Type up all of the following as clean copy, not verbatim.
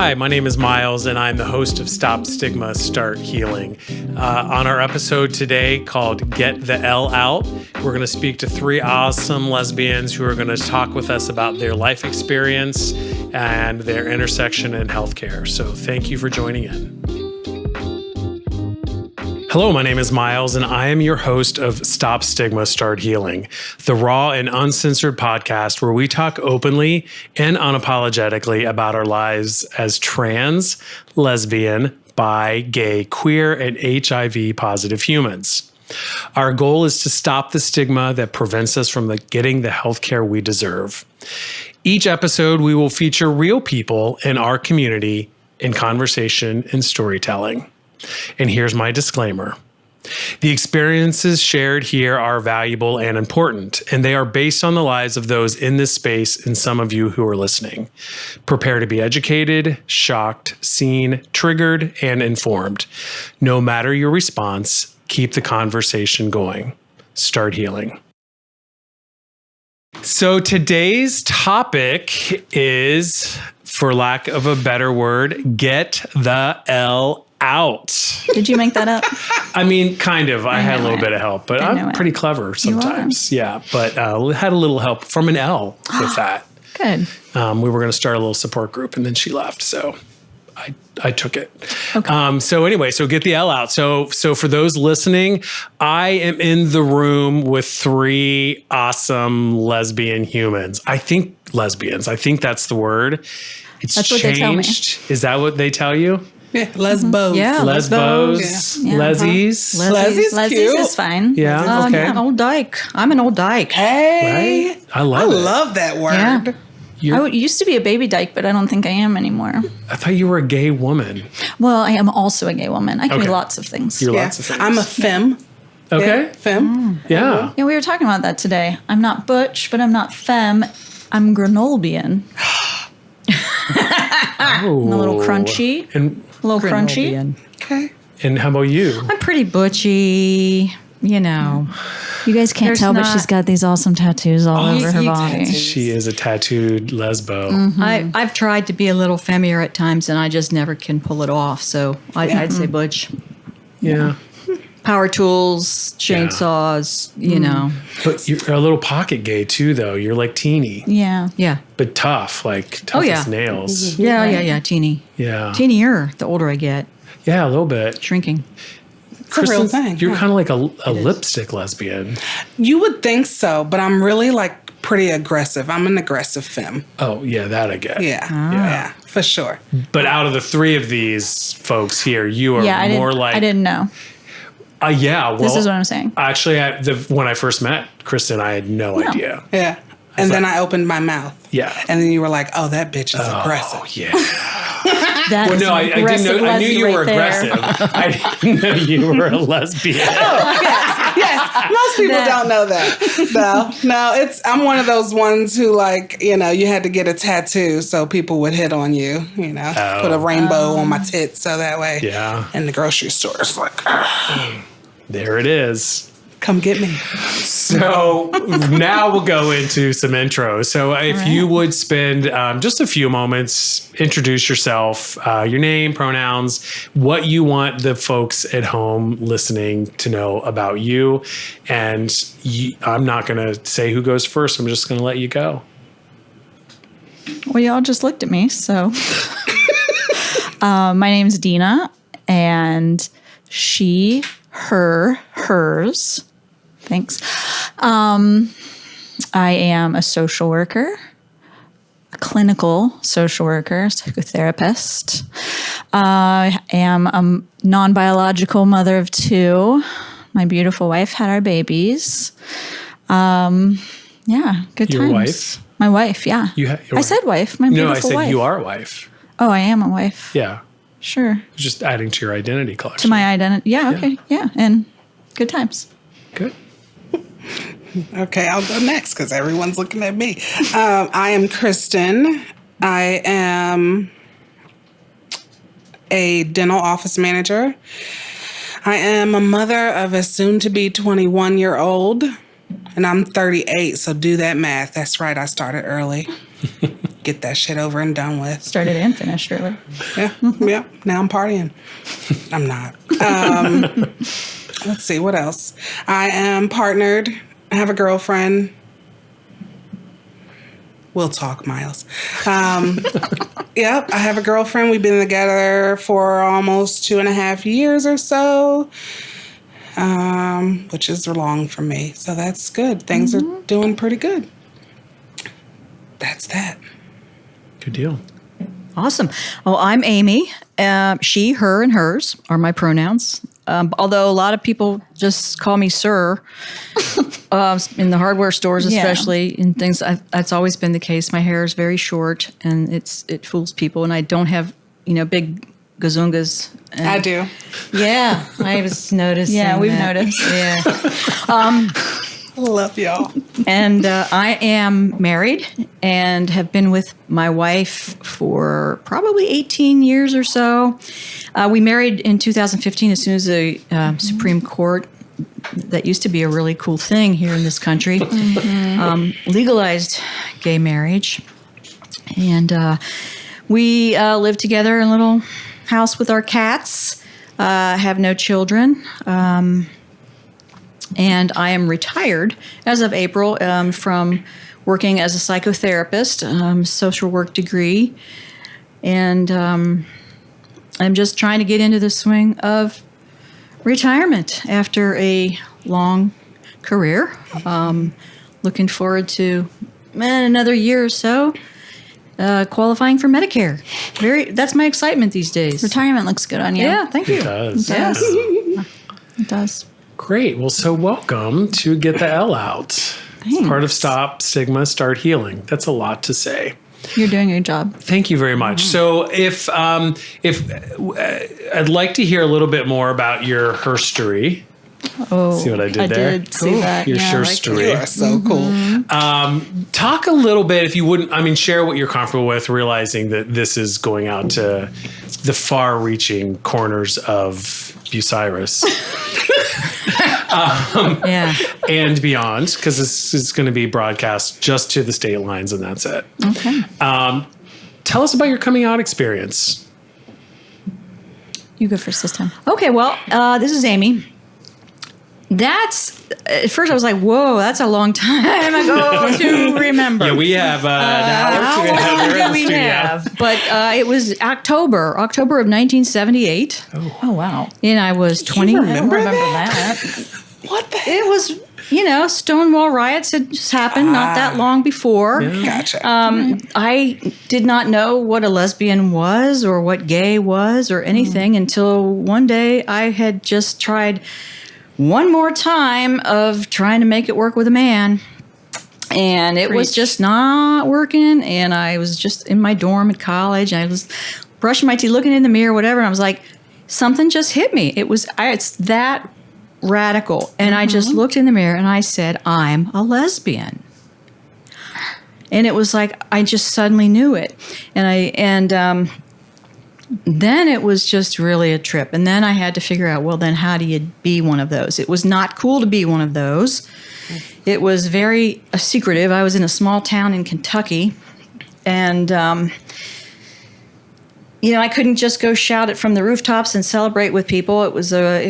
Hi, my name is Miles, and I'm the host of Stop Stigma, Start Healing. On our episode today called Get the L Out, we're going to speak to three awesome lesbians who are going to talk with us about their life experience and their intersection in healthcare. So thank you for joining in. Hello, my name is Miles, and I am your host of Stop Stigma, Start Healing, the raw and uncensored podcast where we talk openly and unapologetically about our lives as trans, lesbian, bi, gay, queer, and HIV-positive humans. Our goal is to stop the stigma that prevents us from getting the healthcare we deserve. Each episode, we will feature real people in our community in conversation and storytelling. And here's my disclaimer. The experiences shared here are valuable and important, and they are based on the lives of those in this space and some of you who are listening. Prepare to be educated, shocked, seen, triggered, and informed. No matter your response, keep the conversation going. Start healing. So today's topic is, for lack of a better word, get the L out. Did you make that up? I mean, kind of. I had a little bit of help, but I'm pretty clever sometimes. Yeah, but had a little help from an L with that. Good. We were going to start a little support group, and then she left, so I took it. Okay. So get the L out. So for those listening, I am in the room with three awesome lesbian humans. I think lesbians. I think that's the word. That's changed. What they tell me. Is that what they tell you? Yeah, lesbos. Yeah, lesbos. Yeah. Lesies. Lesies cute. is fine. Yeah, okay. An old dyke. I'm an old dyke. Hey. Right? I love that word. Yeah. I used to be a baby dyke, but I don't think I am anymore. I thought you were a gay woman. Well, I am also a gay woman. I can be lots of things. You're lots of things. I'm a femme. Okay. Yeah, femme. Yeah. Yeah, we were talking about that today. I'm not butch, but I'm not femme. I'm granolbian. Oh. I'm a little crunchy. And A little crunchy. Okay. And how about you? I'm pretty butchy, you know. You guys can't tell, but she's got these awesome tattoos all over her body. She is a tattooed lesbo. Mm-hmm. I've tried to be a little femmier at times, and I just never can pull it off. So I'd say butch. Yeah. Power tools, chainsaws, you know. But you're a little pocket gay too, though. You're like teeny. Yeah. Yeah. But tough, like tough as nails. Yeah, teeny. Yeah. Teenier the older I get. Yeah, a little bit. Shrinking. It's a real thing. You're kind of like a lipstick lesbian. You would think so, but I'm really like pretty aggressive. I'm an aggressive femme. Oh, yeah, that I get. Yeah, for sure. But out of the three of these folks here, you are more like... I didn't know. Yeah, well... This is what I'm saying. Actually, when I first met Kristen, I had no idea. Yeah. And then I opened my mouth. Yeah. And then you were like, oh, that bitch is aggressive. Oh, yeah. I didn't know. I knew you were aggressive. I didn't know you were a lesbian. Yes. Most people don't know that. No, I'm one of those ones who you had to get a tattoo so people would hit on you, put a rainbow on my tits so that way. Yeah. In the grocery store, it's like, there it is. Come get me. So now we'll go into some intros. So if you would spend just a few moments, introduce yourself, your name, pronouns, what you want the folks at home listening to know about you. And I'm not going to say who goes first. I'm just going to let you go. Well, y'all just looked at me. So my name's Dina, and she, her, hers. Thanks. I am a social worker, a clinical social worker, psychotherapist. I am a non-biological mother of two. My beautiful wife had our babies. Good times. Your wife? My wife, yeah. I said wife, my beautiful wife. No, I said you are a wife. Oh, I am a wife. Yeah. Sure. Just adding to your identity collection. To my identity. Yeah, okay. Yeah. And good times. Good. Okay, I'll go next because everyone's looking at me. I am Kristen. I am a dental office manager. I am a mother of a soon-to-be 21-year-old, and I'm 38, so do that math. That's right, I started early. get that shit over and done with. Started and finished, really. Yeah, yeah. Now I'm partying. I'm not. Let's see, what else? I am partnered. I have a girlfriend. We'll talk, Miles. Yep, I have a girlfriend. We've been together for almost 2.5 years or so, which is long for me. So that's good. Things are doing pretty good. That's that. Good deal. Awesome. Well, I'm Amy. She, her, and hers are my pronouns. Although a lot of people just call me sir in the hardware stores, especially in things. That's always been the case. My hair is very short, and it fools people. And I don't have big gazungas. I do. Yeah, I was noticing. Yeah, we've noticed. Yeah. Love y'all. And I am married and have been with my wife for probably 18 years or so. We married in 2015 as soon as the Supreme Court, that used to be a really cool thing here in this country, legalized gay marriage. And we live together in a little house with our cats, have no children. And I am retired as of April from working as a psychotherapist, social work degree. And I'm just trying to get into the swing of retirement after a long career. Looking forward to another year or so qualifying for Medicare. That's my excitement these days. Retirement looks good on you. Yeah, thank you. It does. Yes. It does. Great. Well, so welcome to Get the L Out. It's part of Stop Stigma, Start Healing. That's a lot to say. You're doing your job. Thank you very much. So if I'd like to hear a little bit more about your herstory. Oh, See what I did there? I did see that. Your yeah. herstory. You are so cool. Talk a little bit, if you wouldn't, share what you're comfortable with, realizing that this is going out to the far-reaching corners of Bucyrus. Yeah. And beyond, because this is going to be broadcast just to the state lines, and that's it. Okay. Tell us about your coming out experience. You go first this time. Okay, well, this is Amy. At first I was like, whoa, that's a long time ago to remember. Yeah, we have an hour How together in long the do we studio. have? But it was October of 1978. Oh, wow. And I was 20. I don't remember that. What the It was, Stonewall riots had just happened not that long before. Gotcha. I did not know what a lesbian was or what gay was or anything until one day I had just tried one more time of trying to make it work with a man. And it was just not working. And I was just in my dorm at college. I was brushing my teeth, looking in the mirror, whatever. And I was like, something just hit me. It's that radical. And I just looked in the mirror and I said, I'm a lesbian. And it was like, I just suddenly knew it. Then it was just really a trip. And then I had to figure out, well, then how do you be one of those? It was not cool to be one of those. It was very secretive. I was in a small town in Kentucky. And, I couldn't just go shout it from the rooftops and celebrate with people. It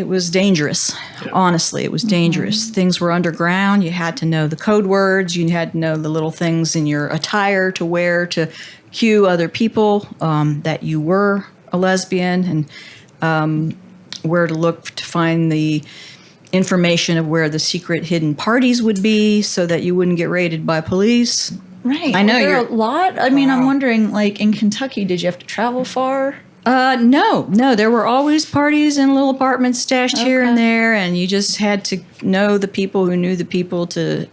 was dangerous. Honestly, it was dangerous. Things were underground. You had to know the code words. You had to know the little things in your attire to wear to cue other people that you were a lesbian, and where to look to find the information of where the secret hidden parties would be so that you wouldn't get raided by police. Right. I know Were there you're- a lot. I mean, I'm wondering, like in Kentucky, did you have to travel far? No. There were always parties in little apartments stashed here and there, and you just had to know the people who knew the people to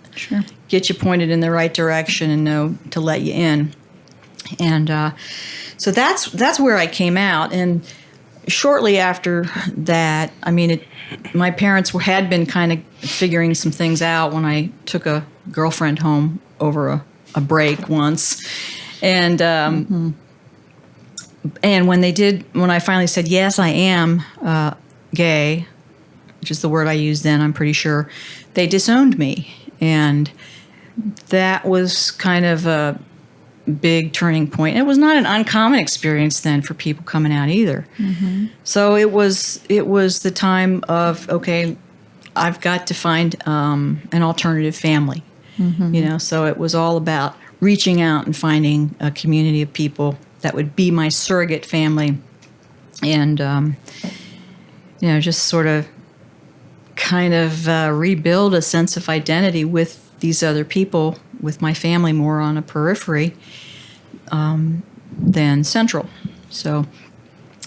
get you pointed in the right direction and know to let you in. And so that's where I came out. And shortly after that, my parents had been kind of figuring some things out when I took a girlfriend home over a break once. And and when I finally said, yes, I am gay, which is the word I used then, I'm pretty sure, they disowned me. And that was kind of big turning point. It was not an uncommon experience then for people coming out either. So it was the time of, okay, I've got to find an alternative family. So it was all about reaching out and finding a community of people that would be my surrogate family, and just sort of kind of rebuild a sense of identity with these other people, with my family more on a periphery than central. So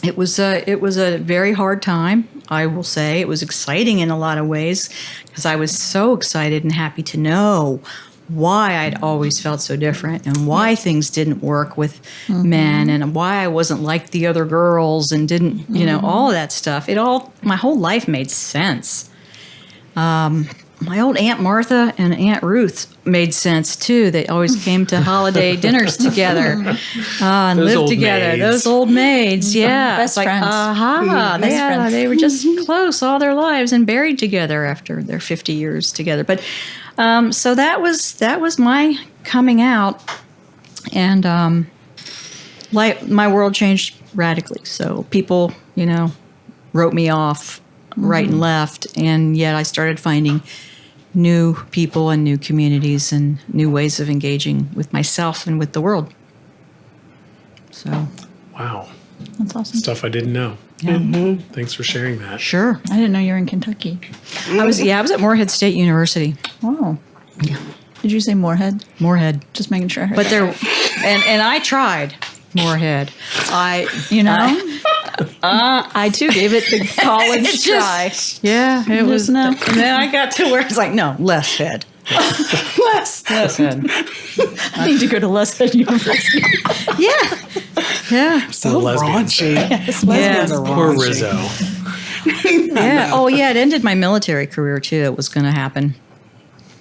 it was a very hard time, I will say. It was exciting in a lot of ways because I was so excited and happy to know why I'd always felt so different and why things didn't work with men and why I wasn't like the other girls and didn't, all of that stuff. My whole life made sense. My old Aunt Martha and Aunt Ruth made sense too. They always came to holiday dinners together and Those lived old together. maids. Those old maids, yeah. Best friends. Best friends. friends. They were just close all their lives and buried together after their 50 years together. But so that was my coming out, and my world changed radically. So people, wrote me off right and left, and yet I started finding new people and new communities and new ways of engaging with myself and with the world. So, Wow. That's awesome. Stuff I didn't know. yeah, Thanks for sharing that. sure. I didn't know you were in Kentucky. I was at Morehead State University. Oh. Did you say Morehead? Morehead. Just making sure I heard But that. there, and I tried Morehead. I too gave it the college It's try. just- Yeah, it was. no. And then I got to where it's like, no, less head. Less. Head. I need to go to Lesbians University. Yeah. Yeah. So lesbians. raunchy. Yes, Lesbians are Poor raunchy. Rizzo. Yeah. Oh, yeah. It ended my military career too. It was going to happen.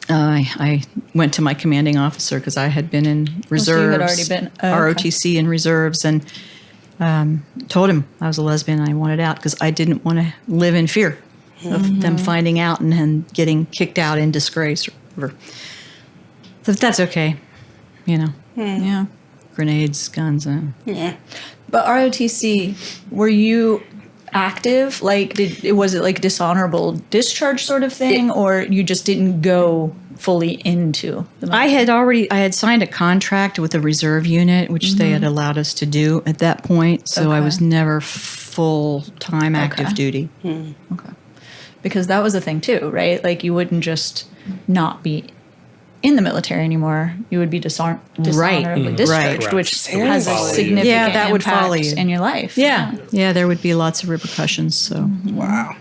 I went to my commanding officer because I had been in reserves, you had already been- oh, okay. ROTC in reserves, and told him I was a lesbian and I wanted out because I didn't want to live in fear of them finding out and getting kicked out in disgrace or whatever. So that's okay, Yeah. grenades, guns. Yeah. But ROTC, were you active? Like, was it like dishonorable discharge sort of thing, or you just didn't go fully into the I had signed a contract with a reserve unit, which they had allowed us to do at that point. So I Okay. was never full-time active Okay. duty. Okay. Because that was the thing too, right? Like you wouldn't just not be in the military anymore. You would be dishonorably Right. discharged, Right. which Seriously. has a significant Yeah, that would impact follow you. in your life. Yeah, there would be lots of repercussions. So Wow.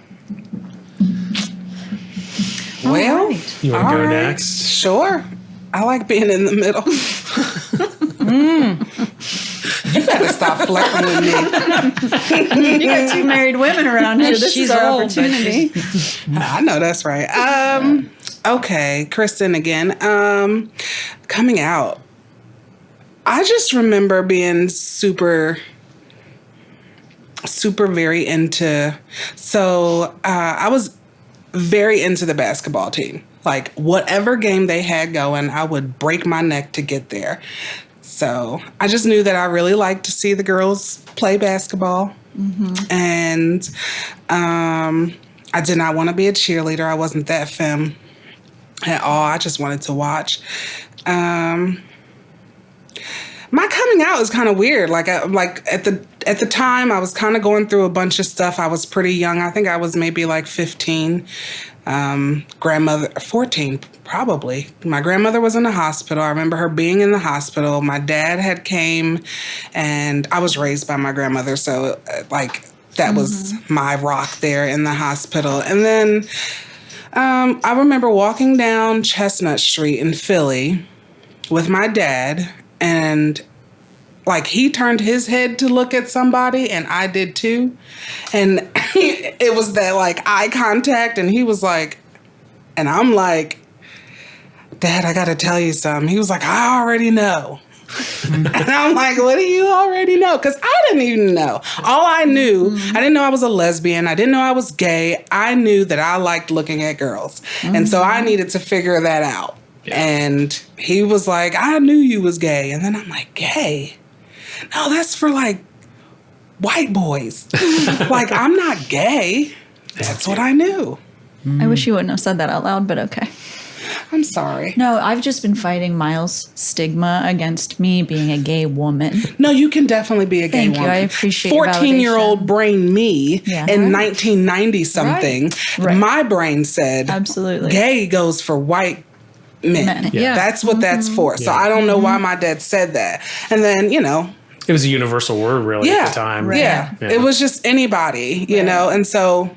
Well, You want to all go right. next? Sure. I like being in the middle. You better stop flirting with me. You got two married women around here. This She's is our old, but opportunity. I know that's right. Okay, Kristen again. Coming out. I just remember being super very into. So I was very into the basketball team. Like whatever game they had going, I would break my neck to get there. So I just knew that I really liked to see the girls play basketball. And I did not want to be a cheerleader. I wasn't that femme at all. I just wanted to watch. My coming out is kind of weird. Like at the time, I was kind of going through a bunch of stuff. I was pretty young. I think I was maybe like 15. 14 probably. My grandmother was in the hospital. I remember her being in the hospital. My dad had came, and I was raised by my grandmother, so like that was my rock there in the hospital. And then I remember walking down Chestnut Street in Philly with my dad, and like he turned his head to look at somebody and I did too. And it was that like eye contact, and he was like, and I'm like, Dad, I gotta tell you something. He was like, I already know. And I'm like, what do you already know? Because I didn't even know. All I knew, I didn't know I was a lesbian. I didn't know I was gay. I knew that I liked looking at girls. And so I needed to figure that out. And he was like, I knew you was gay. And then I'm like, gay? No, that's for like white boys. Like, I'm not gay. That's what I knew. I wish you wouldn't have said that out loud, but okay. I'm sorry. No, I've just been fighting Miles' stigma against me being a gay woman. No, you can definitely be a gay Thank woman. you. I appreciate your 14-year-old validation. brain me Yeah. in Right. 1990 something, Right. my brain said, Absolutely. gay goes for white men. Yeah. That's what that's for. So I don't know why my dad said that. And then, you know, It was a universal word, really, at the time. Right. yeah, Yeah. it was just anybody, you know, and so,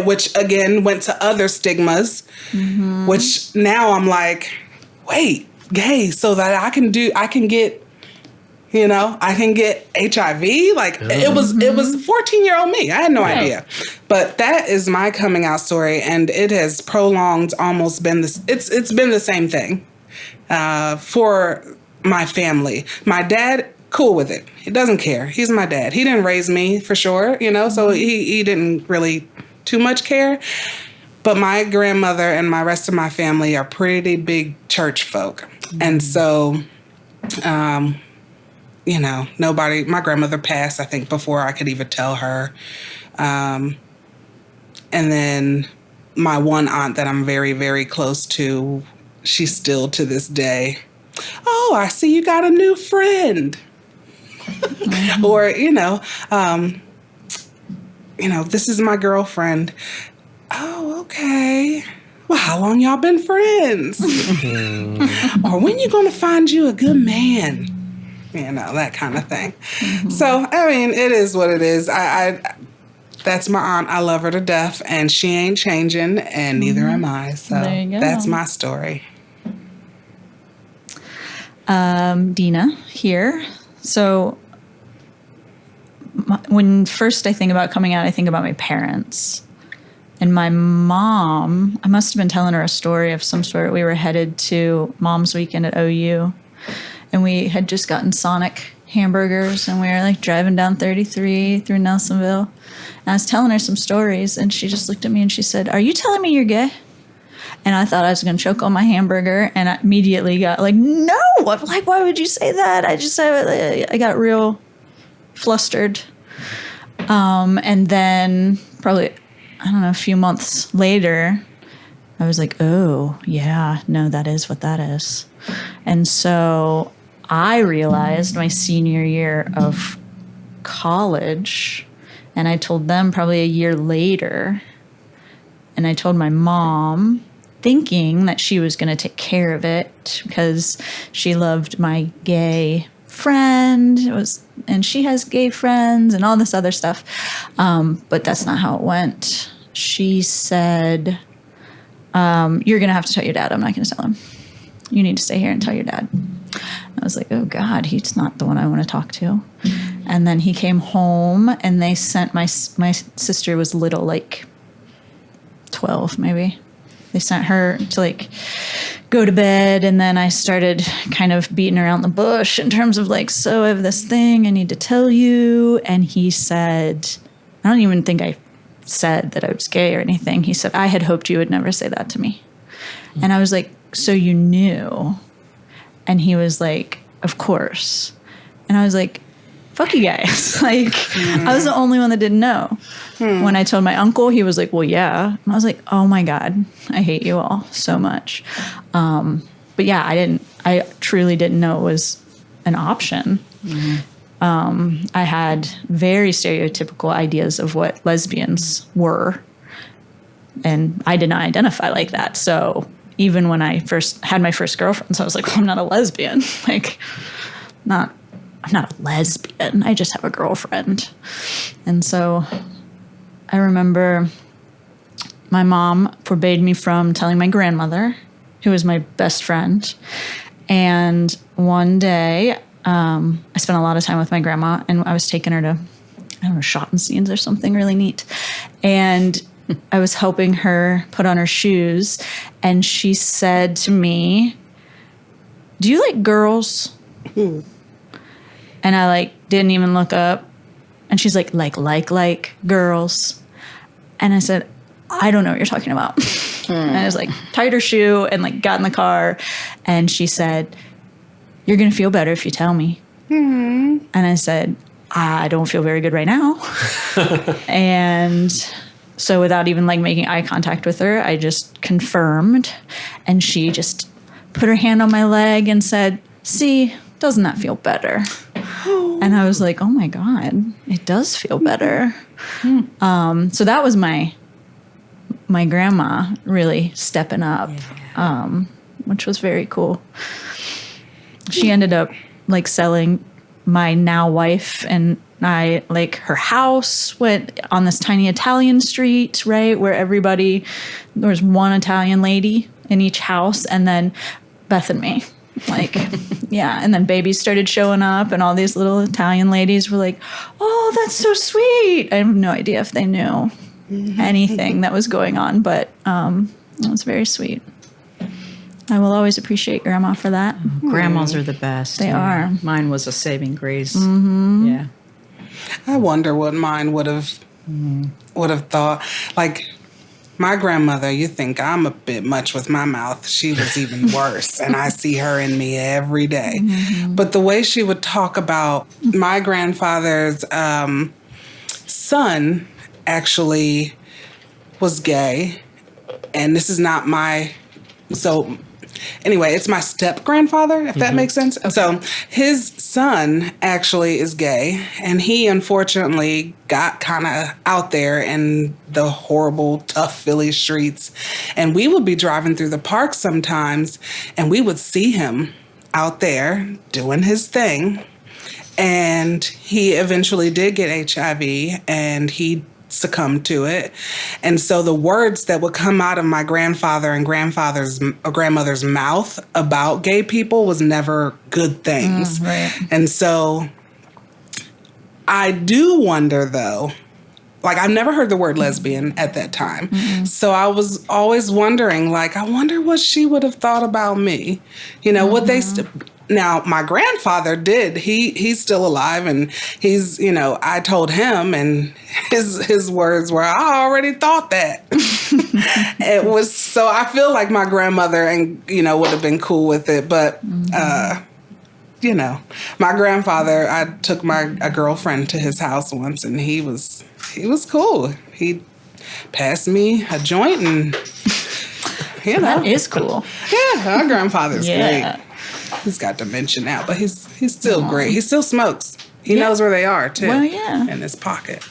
which again went to other stigmas, which now I'm like, wait, gay, so that I can get, you know, I can get HIV. Like it was 14-year-old me. I had no idea, but that is my coming out story, and it has prolonged almost been this. It's been the same thing for my family. My dad. Cool with it. He doesn't care. He's my dad. He didn't raise me for sure, you know, so he didn't really too much care. But my grandmother and my rest of my family are pretty big church folk. And so, you know, my grandmother passed, I think, before I could even tell her. And then my one aunt that I'm very, very close to, she's still to this day, oh, I see you got a new friend. Or, this is my girlfriend. Oh, okay. Well, how long y'all been friends? Or when you gonna find you a good man? You know, that kind of thing. So, I mean, it is what it is. I that's my aunt. I love her to death, and she ain't changing, and neither am I. So There you go. that's my story. Dina here. So when first I think about coming out, I think about my parents. And my mom, I must have been telling her a story of some sort. We were headed to Mom's Weekend at OU, and we had just gotten Sonic hamburgers, and we were like driving down 33 through Nelsonville. And I was telling her some stories, and she just looked at me and she said, "Are you telling me you're gay?" And I thought I was going to choke on my hamburger, and I immediately got like, "No! Like, why would you say that?" I got real flustered. And then probably, I don't know, a few months later, I was like, "Oh, yeah, no, that is what that is." And so I realized my senior year of college, and I told them probably a year later, and I told my mom, thinking that she was going to take care of it because she loved my gay friend. And she has gay friends and all this other stuff. But that's not how it went. She said, "You're going to have to tell your dad. I'm not going to tell him. You need to stay here and tell your dad." I was like, oh God, he's not the one I want to talk to. And then he came home, and they sent my sister was little, like 12 maybe. They sent her to like go to bed, and then I started kind of beating around the bush in terms of like, so I have this thing I need to tell you. And he said, I don't even think I said that I was gay or anything. He said, "I had hoped you would never say that to me." And I was like, "So you knew?" And he was like, "Of course." And I was like, fuck you guys. Like, I was the only one that didn't know. When I told my uncle, he was like, "Well, yeah." And I was like, oh my God, I hate you all so much. But yeah, I truly didn't know it was an option. I had very stereotypical ideas of what lesbians were, and I did not identify like that. So even when I first had my first girlfriends, I was like, well, I'm not a lesbian. Like, I'm not a lesbian. I just have a girlfriend. And so I remember my mom forbade me from telling my grandmother, who was my best friend. And one day, I spent a lot of time with my grandma, and I was taking her to, I don't know, Schottenstein's or something really neat. And I was helping her put on her shoes, and she said to me, "Do you like girls?" And I like didn't even look up. And she's like girls. And I said, "I don't know what you're talking about." And I was like, tied her shoe and like got in the car. And she said, "You're going to feel better if you tell me." And I said, "I don't feel very good right now." And so without even like making eye contact with her, I just confirmed. And she just put her hand on my leg and said, "See, doesn't that feel better?" And I was like, "Oh my God, it does feel better." So that was my grandma really stepping up, which was very cool. She ended up like selling my now wife and I, like, her house went on this tiny Italian street, right, where there was one Italian lady in each house, and then Beth and me. Like, yeah. And then babies started showing up, and all these little Italian ladies were like, "Oh, that's so sweet." I have no idea if they knew anything that was going on, but it was very sweet. I will always appreciate Grandma for that. Grandmas are the best. They are. Mine was a saving grace. Yeah. I wonder what mine would have thought. Like, my grandmother, you think I'm a bit much with my mouth. She was even worse, and I see her in me every day. But the way she would talk about my grandfather's son actually was gay, and this is not my... So anyway, it's my step-grandfather, if that makes sense. Okay. So his son actually is gay, and he unfortunately got kind of out there in the horrible, tough Philly streets. And we would be driving through the park sometimes, and we would see him out there doing his thing. And he eventually did get HIV, and he succumbed to it. And so the words that would come out of my grandfather and grandmother's mouth about gay people was never good things. Right. And so I do wonder, though, like, I've never heard the word lesbian at that time. So I was always wondering, like, I wonder what she would have thought about me. You know, what they... Now, my grandfather did. He's still alive, and he's, you know, I told him, and his words were, "I already thought that." It was, so I feel like my grandmother would have been cool with it, but you know, my grandfather, I took a girlfriend to his house once, and he was cool. He passed me a joint, and you know, that is cool. Yeah, our grandfather's great. He's got dementia now, but he's still great. He still smokes. He knows where they are, too. Well, yeah. In his pocket.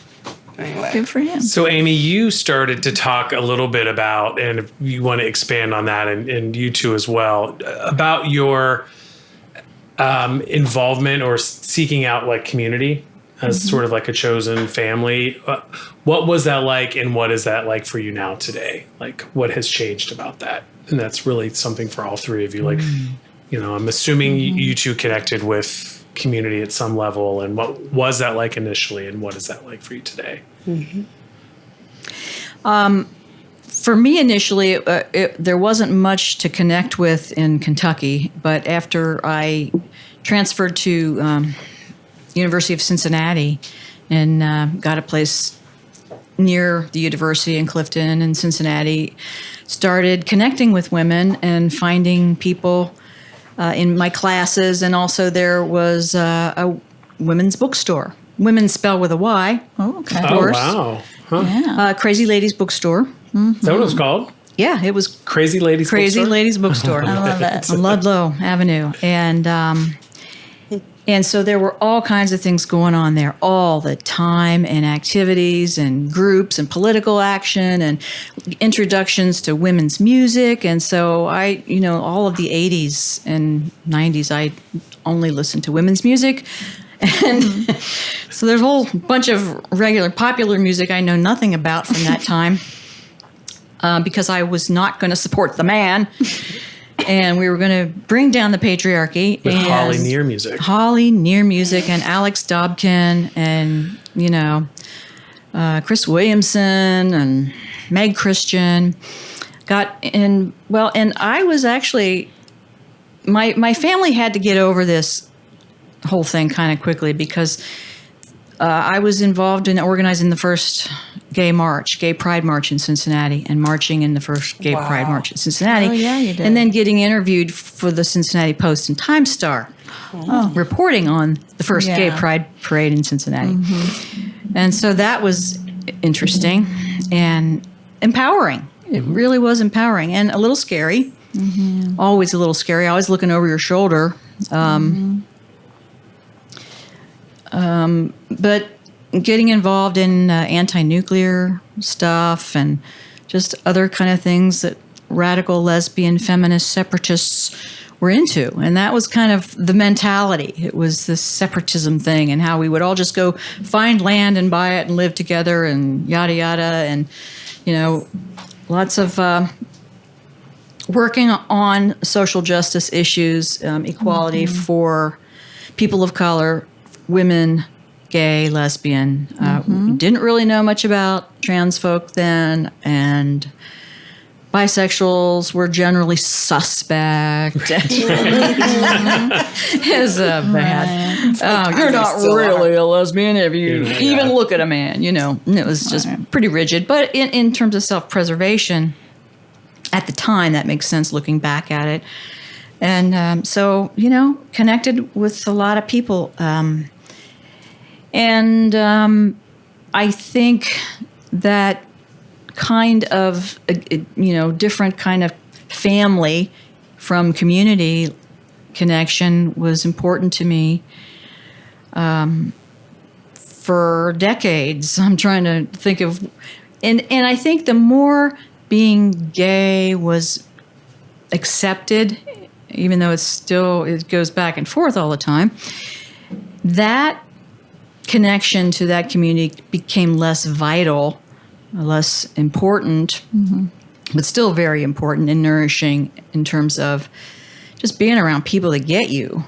Anyway. Good for him. So, Amy, you started to talk a little bit about, and if you want to expand on that, and you too as well, about your involvement or seeking out, like, community as sort of like a chosen family. What was that like, and what is that like for you now today? Like, what has changed about that? And that's really something for all three of you. Like, you know, I'm assuming you two connected with community at some level. And what was that like initially, and what is that like for you today? For me, initially, there wasn't much to connect with in Kentucky. But after I transferred to University of Cincinnati and got a place near the university in Clifton and Cincinnati, started connecting with women and finding people in my classes, and also there was a women's bookstore. Women spelled with a Y. Oh, okay. Of course. Oh, wow. Huh. Yeah. Crazy Ladies Bookstore. Is that what it was called? Yeah, it was Crazy Ladies Crazy Bookstore? Ladies Bookstore. I love that. On Ludlow Avenue. And so there were all kinds of things going on there all the time, and activities and groups and political action and introductions to women's music. And so I, all of the 80s and 90s, I only listened to women's music. And so there's a whole bunch of regular popular music I know nothing about from that time because I was not going to support the man. And we were going to bring down the patriarchy. With and Holly Near Music. Holly Near Music and Alex Dobkin and, Chris Williamson and Meg Christian. And I was actually, my family had to get over this whole thing kind of quickly because I was involved in organizing the first gay pride march in Cincinnati, and marching in the first gay pride march in Cincinnati. Oh, yeah, you did. And then getting interviewed for the Cincinnati Post and Times Star, reporting on the first gay pride parade in Cincinnati. And so that was interesting and empowering. It really was empowering and a little scary. Always a little scary. Always looking over your shoulder. But getting involved in anti-nuclear stuff and just other kind of things that radical lesbian feminist separatists were into. And that was kind of the mentality. It was this separatism thing and how we would all just go find land and buy it and live together and yada, yada. And, lots of working on social justice issues, equality for people of color, women, gay, lesbian. Didn't really know much about trans folk then, and bisexuals were generally suspect. It's bad. You're not really a lesbian if you even look at a man, And it was just pretty rigid. But in terms of self-preservation, at the time, that makes sense looking back at it. And so, connected with a lot of people. And I think that kind of, different kind of family from community connection was important to me for decades. I'm trying to think of, and I think the more being gay was accepted, even though it goes back and forth all the time, that connection to that community became less vital, less important, but still very important and nourishing in terms of just being around people that get you,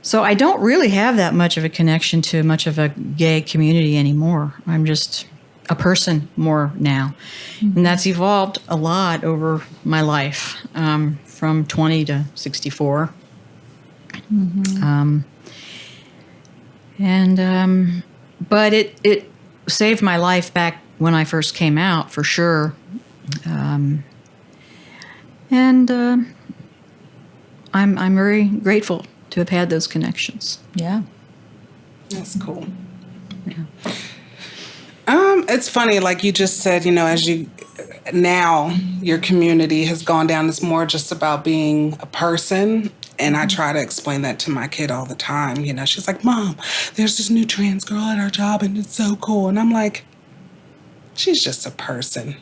So I don't really have that much of a connection to much of a gay community anymore. I'm just a person more now. And that's evolved a lot over my life, from 20 to 64. But it saved my life back when I first came out, for sure. I'm very grateful to have had those connections. Yeah. That's cool. Yeah. It's funny, like you just said, now your community has gone down. It's more just about being a person. And I try to explain that to my kid all the time. She's like, Mom, there's this new trans girl at our job and it's so cool. And I'm like, she's just a person.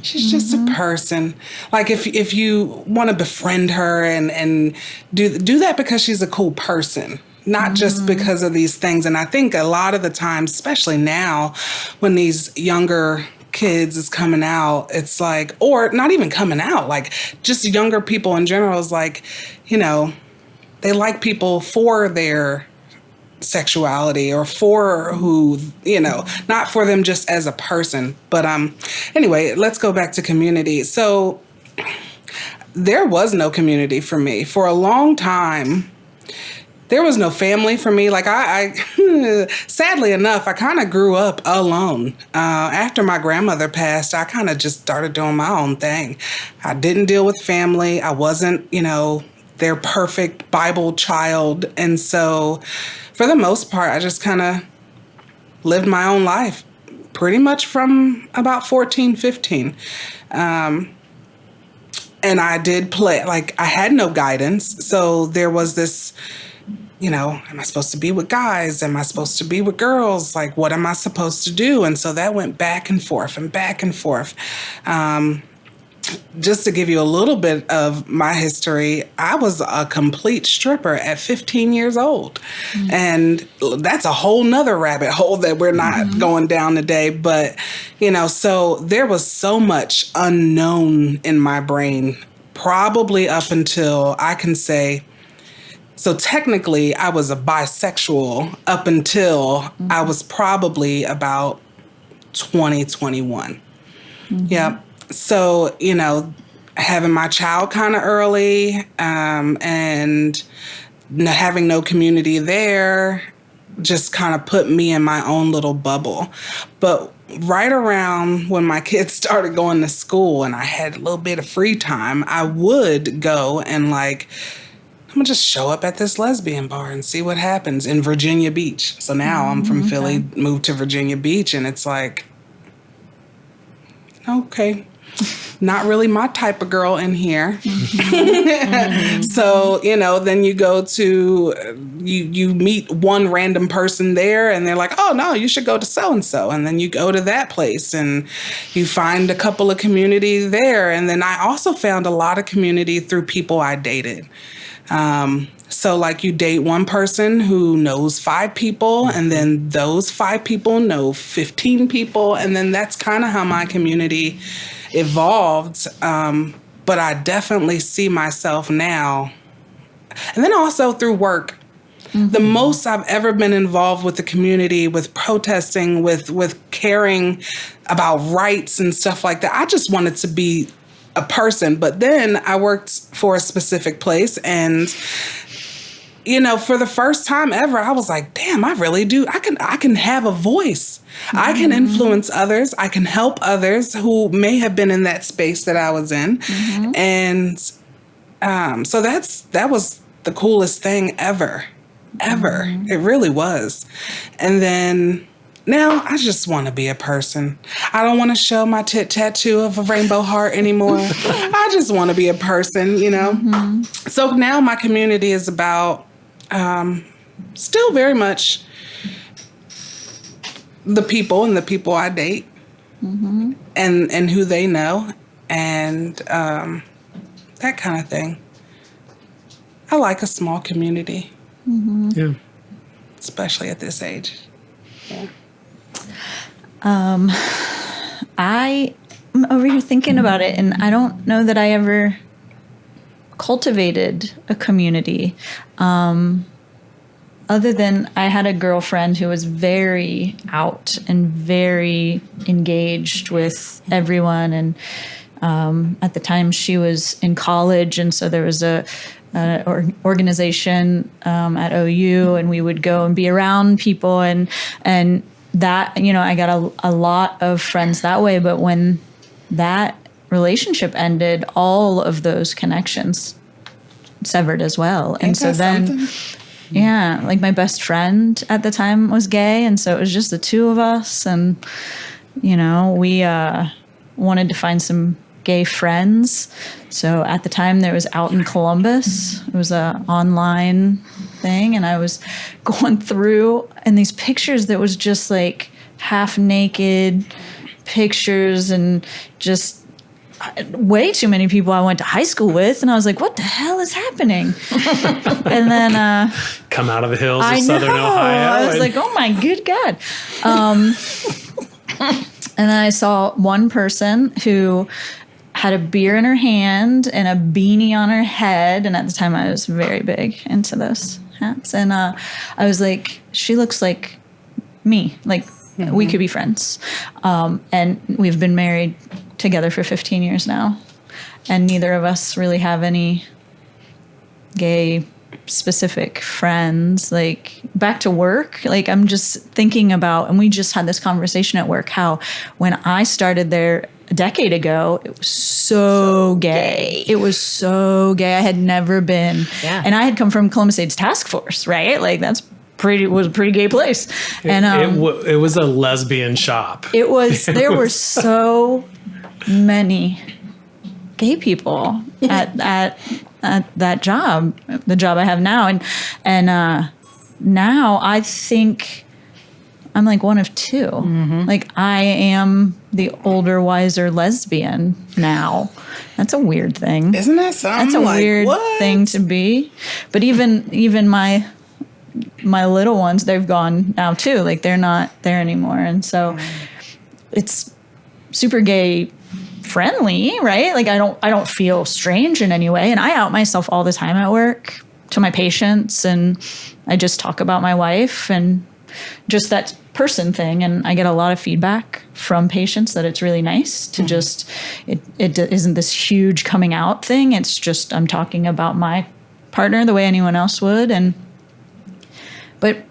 She's just a person. Like if you want to befriend her and do that because she's a cool person, not just because of these things. And I think a lot of the times, especially now when these younger kids is coming out, it's like, or not even coming out, like just younger people in general is like, they like people for their sexuality or for who, not for them just as a person. But anyway, let's go back to community. So there was no community for me. For a long time, there was no family for me. Like I sadly enough, I kind of grew up alone. After my grandmother passed, I kind of just started doing my own thing. I didn't deal with family. I wasn't, their perfect Bible child. And so for the most part, I just kind of lived my own life pretty much from about 14, 15. And I did play, like I had no guidance. So there was this, am I supposed to be with guys? Am I supposed to be with girls? Like, what am I supposed to do? And so that went back and forth and back and forth. Just to give you a little bit of my history, I was a complete stripper at 15 years old. And that's a whole nother rabbit hole that we're not going down today. But, so there was so much unknown in my brain, probably up until I can say, so technically I was a bisexual up until I was probably about 20, 21. Yep. So, having my child kind of early and having no community there, just kind of put me in my own little bubble. But right around when my kids started going to school and I had a little bit of free time, I would go and like, I'm gonna just show up at this lesbian bar and see what happens in Virginia Beach. So now I'm from Philly, moved to Virginia Beach, and it's like, okay, not really my type of girl in here. So, then you go to, you meet one random person there and they're like, oh no, you should go to so-and-so. And then you go to that place and you find a couple of community there. And then I also found a lot of community through people I dated. So like you date one person who knows 5 people, and then those 5 people know 15 people. And then that's kind of how my community evolved. But I definitely see myself now. And then also through work. The most I've ever been involved with the community, with protesting, with caring about rights and stuff like that. I just wanted to be a person. But then I worked for a specific place, and for the first time ever, I was like, damn, I really do. I can have a voice. I can influence others. I can help others who may have been in that space that I was in. And so that was the coolest thing ever. It really was. And then now I just want to be a person. I don't want to show my tattoo of a rainbow heart anymore. I just want to be a person, So now my community is about still very much the people and the people I date and who they know and that kind of thing. I like a small community. Yeah. Especially at this age. Yeah. I'm over here thinking about it, and I don't know that I ever cultivated a community. Other than I had a girlfriend who was very out and very engaged with everyone. And at the time she was in college, and so there was an organization at OU, and we would go and be around people, and that, I got a lot of friends that way. But when that relationship ended, all of those connections severed as well. And so then, yeah, like my best friend at the time was gay. And so it was just the two of us. And, we wanted to find some gay friends. So at the time there was Out in Columbus. It was a online thing. And I was going through and these pictures that was just like half naked pictures and just way too many people I went to high school with, and I was like, what the hell is happening? And then come out of the hills of Southern Ohio. I was like, oh my good God. And then I saw one person who had a beer in her hand and a beanie on her head, and at the time I was very big into those hats, and I was like, she looks like me, like we could be friends. And we've been married together for 15 years now, and neither of us really have any gay specific friends. Like back to work, like I'm just thinking about, and we just had this conversation at work, how when I started there a decade ago, it was so gay. It was so gay. I had never been, and I had come from Columbus AIDS Task Force, right? Like was a pretty gay place. And it was a lesbian shop. It was, there were so many gay people at that job, the job I have now. And now I think I'm like one of two. Like I am the older, wiser lesbian now. That's a weird thing. Isn't that something? That's a weird thing to be. But even my little ones, they've gone now too. Like they're not there anymore. And so it's super gay friendly, right? Like I don't feel strange in any way. And I out myself all the time at work to my patients, and I just talk about my wife and just that person thing. And I get a lot of feedback from patients that it's really nice to just, it isn't this huge coming out thing. It's just, I'm talking about my partner the way anyone else would. But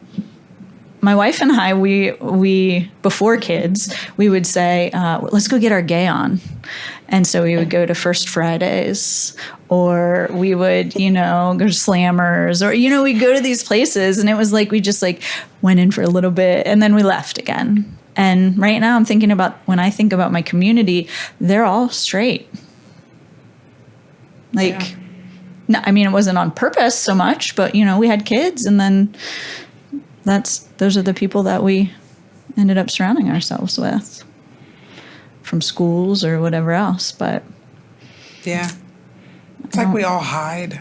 my wife and I, we before kids, we would say, let's go get our gay on. And so we would go to First Fridays, or we would, go to Slammers, or, we'd go to these places. And it was like we just like went in for a little bit and then we left again. And right now I'm thinking about, when I think about my community, they're all straight. Like, no, I mean, it wasn't on purpose so much, but, we had kids, and then those are the people that we ended up surrounding ourselves with from schools or whatever else. But yeah, it's like we all hide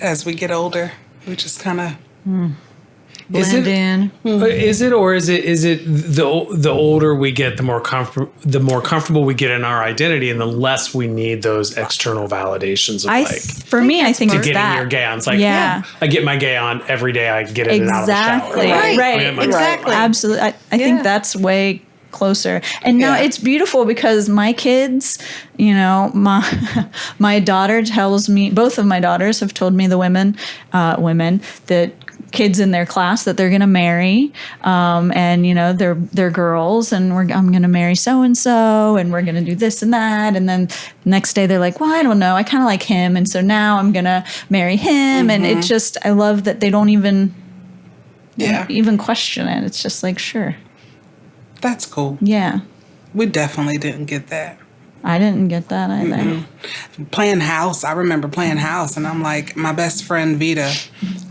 as we get older. We just kind of blend in. Is it, or is it the older we get, the more comfortable we get in our identity, and the less we need those external validations of for me, I think to it's getting that. your gay on. It's like, I get my gay on every day. I get in and out of the shower. Right. Exactly. Absolutely. I think that's way closer. And now it's beautiful because my kids, my daughter tells me, both of my daughters have told me, the women, that kids in their class that they're going to marry, and they're girls, and I'm going to marry so and so, and we're going to do this and that, and then the next day they're like, well, I don't know, I kind of like him, and so now I'm going to marry him, and it just, I love that they don't even even question it. It's just like, sure, that's cool. Yeah, we definitely didn't get that. I didn't get that either. Mm-hmm. Playing house. I remember playing house, and I'm like, my best friend Vita,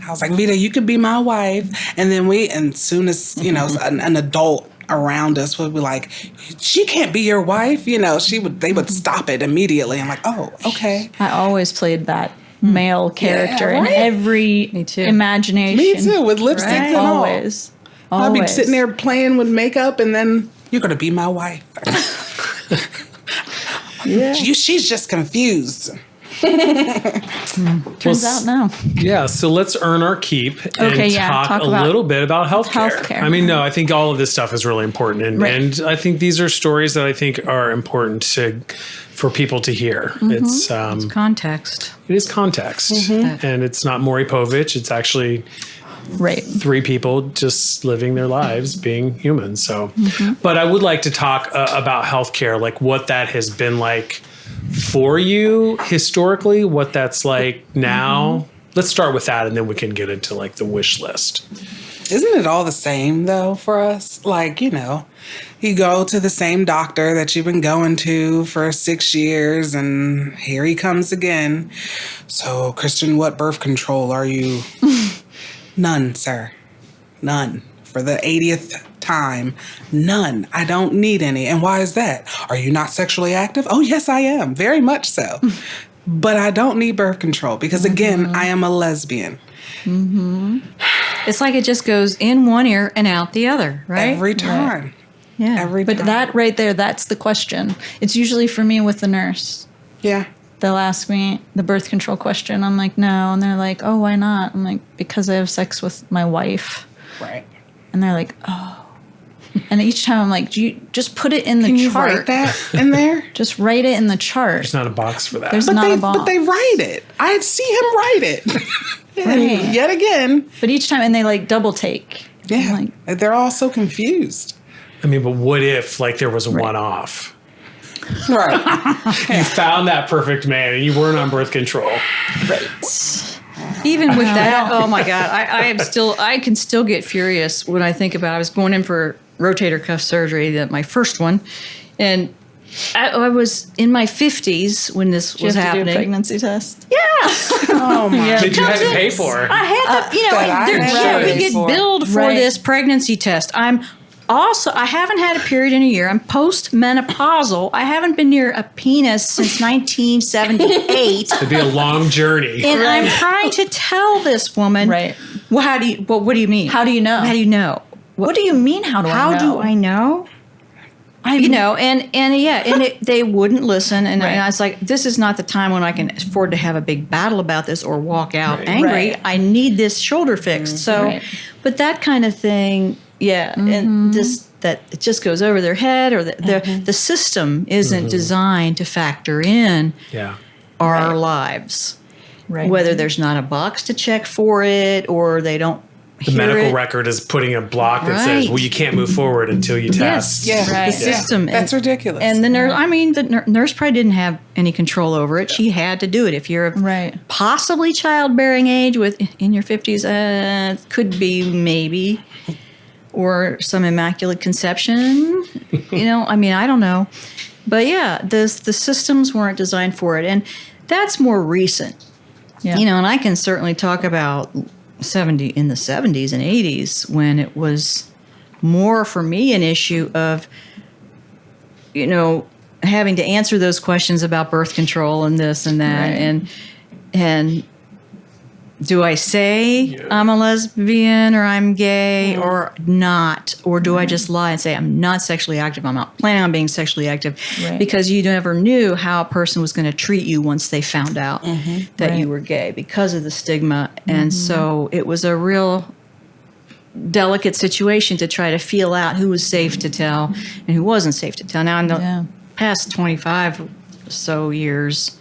I was like, Vita, you could be my wife. And then and soon as, an adult around us would be like, she can't be your wife. They would stop it immediately. I'm like, oh, okay. I always played that male character in every imagination. Me too, with lipstick and all. Always. I'd be sitting there playing with makeup, and then you're going to be my wife. Yeah. She's just confused. Turns out no. Yeah, so let's earn our keep and talk a little bit about healthcare. I mean, no, I think all of this stuff is really important. And I think these are stories that I think are important for people to hear. It's context. It is context. And it's not Maury Povich. It's actually three people just living their lives, being human. So, but I would like to talk about healthcare, like what that has been like for you historically, what that's like now. Let's start with that, and then we can get into like the wish list. Isn't it all the same though for us? Like, you go to the same doctor that you've been going to for 6 years, and here he comes again. So, Kristen, what birth control are you? None, sir. None. For the 80th time, none. I don't need any. And why is that? Are you not sexually active? Oh, yes, I am. Very much so. But I don't need birth control because, again, I am a lesbian. It's like it just goes in one ear and out the other, right? Every time. Right. Yeah. Every time. But that right there, that's the question. It's usually for me with the nurse. Yeah. They'll ask me the birth control question. I'm like, no. And they're like, oh, why not? I'm like, because I have sex with my wife. Right. And they're like, oh. And each time I'm like, do you just put it in the chart? Can you write that in there? Just write it in the chart. There's not a box for that. There's not a box. But they write it. I see him write it. And yet again. But each time, and they like double take. Yeah. They're all so confused. I mean, but what if like there was a one-off? Right. You found that perfect man and you weren't on birth control. Right. Even with that, oh my God, I can still get furious when I think about, I was going in for rotator cuff surgery, my first one, and I was in my 50s when this was happening. Do a pregnancy test? Yeah. Oh my God. Did you have to pay for? I had to, we get billed for this pregnancy test. I haven't had a period in a year. I'm postmenopausal. I haven't been near a penis since 1978. It'd be a long journey. And I'm trying to tell this woman, well, what do you mean? How do you know? How do you know? What do you mean? How do I know? How do I know? They wouldn't listen, and I was like, this is not the time when I can afford to have a big battle about this or walk out angry. Right. I need this shoulder fixed. So, but that kind of thing, and that it just goes over their head, or the system isn't designed to factor in our lives. Right. Whether there's not a box to check for it, or they don't The medical record is putting a block that says, well, you can't move forward until you test. Yes, Yeah. the system. That's ridiculous. And the nurse, the nurse probably didn't have any control over it. She had to do it. If you're possibly childbearing age in your 50s, could be maybe, or some immaculate conception. I don't know. But yeah, the systems weren't designed for it. And that's more recent. Yeah. And I can certainly talk about in the 70s and 80s when it was more for me an issue of, having to answer those questions about birth control and this and that. Right. And do I say I'm a lesbian or I'm gay or not? Or do I just lie and say I'm not sexually active? I'm not planning on being sexually active, because you never knew how a person was going to treat you once they found out that you were gay because of the stigma. And so it was a real delicate situation to try to feel out who was safe to tell and who wasn't safe to tell. Now, in the past 25 or so years,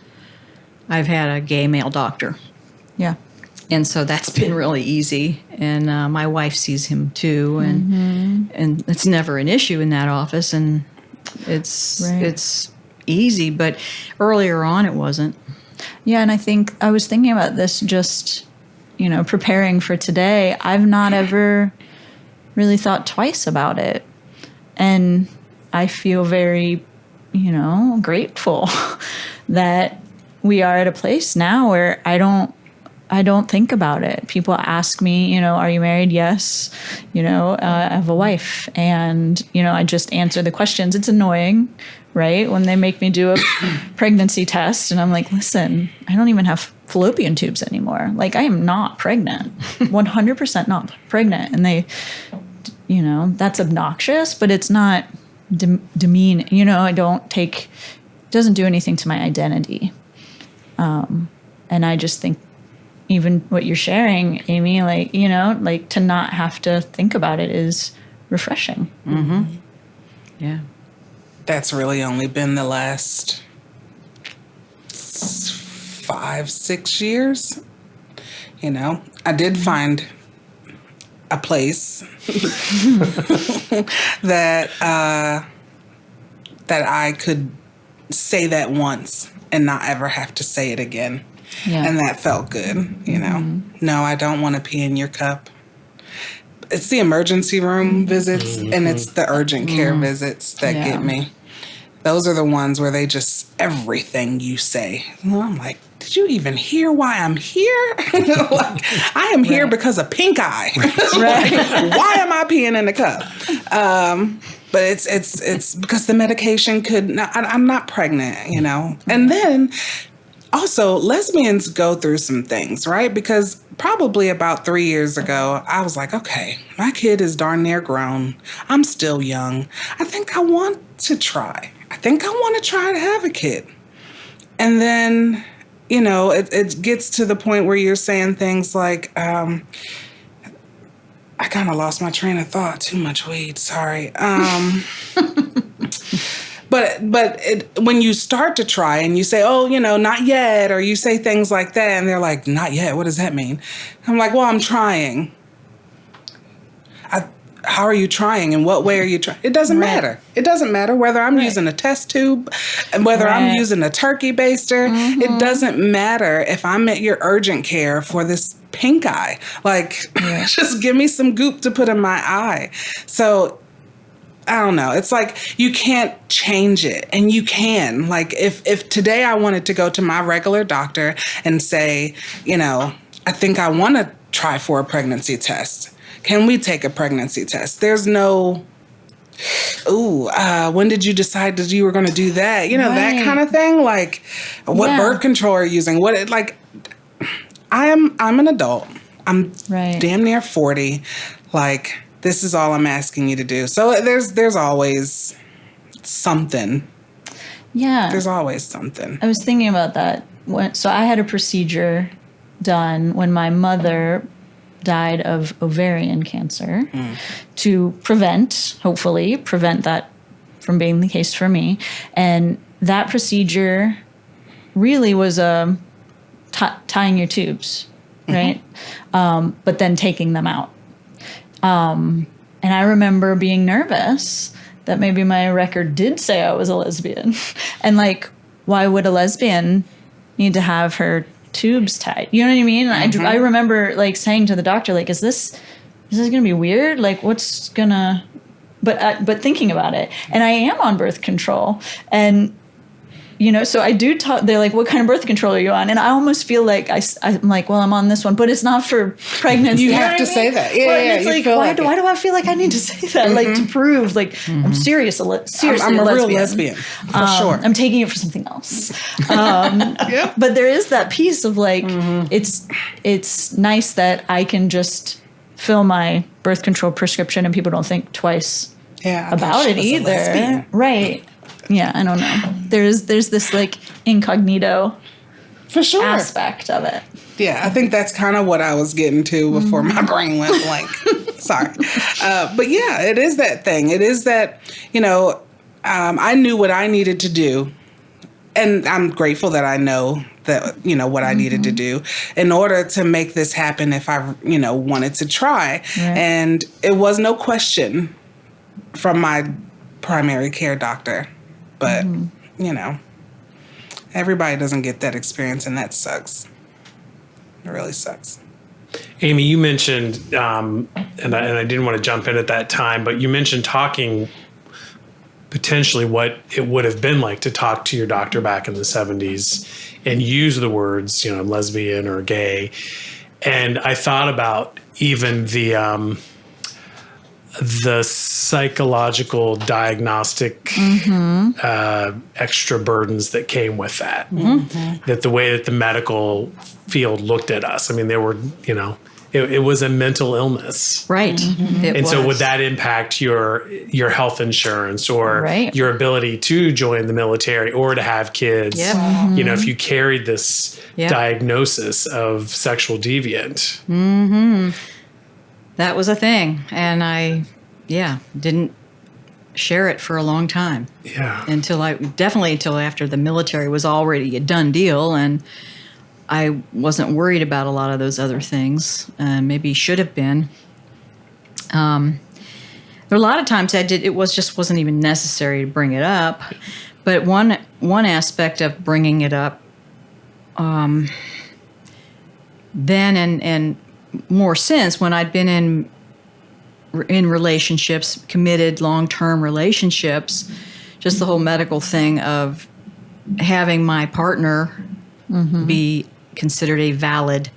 I've had a gay male doctor. Yeah. And so that's been really easy. And my wife sees him too. And it's never an issue in that office. And it's easy. But earlier on, it wasn't. Yeah. And I was thinking about this just, preparing for today. I've not ever really thought twice about it. And I feel very, grateful that we are at a place now where I don't think about it. People ask me, are you married? Yes. I have a wife. And, I just answer the questions. It's annoying, right? When they make me do a pregnancy test and I'm like, listen, I don't even have fallopian tubes anymore. Like, I am not pregnant, 100% not pregnant. And they, that's obnoxious, but it's not demean. It doesn't do anything to my identity. And I just think, even what you're sharing, Amy, to not have to think about it is refreshing. Mm-hmm. Yeah. That's really only been the last 5-6 years. I did find a place that I could say that once and not ever have to say it again. Yeah. And that felt good, No, I don't want to pee in your cup. It's the emergency room visits and it's the urgent care visits that get me. Those are the ones where they just, everything you say. I'm like, did you even hear why I'm here? I am here because of pink eye. Why am I peeing in the cup? But it's because the medication I'm not pregnant, And then also, lesbians go through some things, right? Because probably about 3 years ago, I was like, okay, my kid is darn near grown. I'm still young. I think I want to try. I think I want to try to have a kid. And then, it gets to the point where you're saying things like, I kind of lost my train of thought. Too much weed. Sorry. But when you start to try and you say, oh, not yet, or you say things like that, and they're like, not yet, what does that mean? I'm like, well, I'm trying. How are you trying? In what way are you trying? It doesn't matter. It doesn't matter whether I'm using a test tube and whether I'm using a turkey baster. It doesn't matter if I'm at your urgent care for this pink eye. Just give me some goop to put in my eye. So I don't know. It's like you can't change it, and you can. If today I wanted to go to my regular doctor and say, I think I want to try for a pregnancy test. Can we take a pregnancy test? There's no, when did you decide that you were going to do that? That kind of thing. What birth control are you using? I'm an adult. I'm damn near 40. This is all I'm asking you to do. So there's always something. Yeah. There's always something. I was thinking about that. So I had a procedure done when my mother died of ovarian cancer to hopefully prevent that from being the case for me. And that procedure really was tying your tubes, right? But then taking them out. And I remember being nervous that maybe my record did say I was a lesbian. And like, why would a lesbian need to have her tubes tied? You know what I mean? I remember like saying to the doctor, like, is this going to be weird? Like, what's gonna, but thinking about it. And I am on birth control. And, you know, so I do talk, they're like, what kind of birth control are you on? And I almost feel like I'm like, well, I'm on this one, but it's not for pregnancy. You have to say that. Yeah, well, yeah. It's like, why do I feel like I need to say that? Like to prove, like, I'm seriously I'm a real lesbian. lesbian, for sure. I'm taking it for something else. But there is that piece of like, it's nice that I can just fill my birth control prescription and people don't think twice about it either. Right. Yeah, I don't know. There's this like incognito for sure aspect of it. Yeah, I think that's kind of what I was getting to before my brain went blank. Sorry. But yeah, it is that thing. It is that, you know, I knew what I needed to do. And I'm grateful that I know that, you know, what I needed to do in order to make this happen if I, you know, wanted to try. Right. And it was no question from my primary care doctor. But, you know, everybody doesn't get that experience, and that sucks. It really sucks. Amy, you mentioned, and I didn't want to jump in at that time, but you mentioned talking potentially what it would have been like to talk to your doctor back in the 70s and use the words, you know, lesbian or gay. And I thought about even the psychological diagnostic extra burdens that came with that. That the way that the medical field looked at us. I mean, there were, you know, it was a mental illness. Right. And so would that impact your health insurance or your ability to join the military or to have kids? Yep. You know, if you carried this diagnosis of sexual deviant. That was a thing. And I, didn't share it for a long time. Yeah. Until after the military was already a done deal. And I wasn't worried about a lot of those other things. Maybe should have been. There were a lot of times it wasn't even necessary to bring it up. But one aspect of bringing it up, then and more since, when I'd been in relationships, committed long-term relationships, just the whole medical thing of having my partner be considered a valid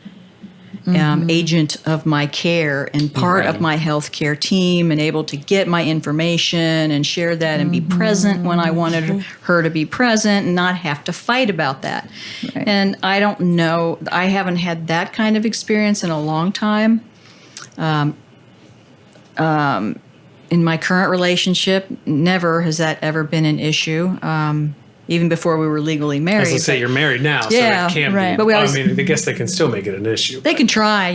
agent of my care and part of my healthcare team, and able to get my information and share that and be present when I wanted her to be present and not have to fight about that. Right. And I don't know, I haven't had that kind of experience in a long time. In my current relationship, never has that ever been an issue. Even before we were legally married. As I say, you're married now, so it can't be. But I guess they can still make it an issue. They can try,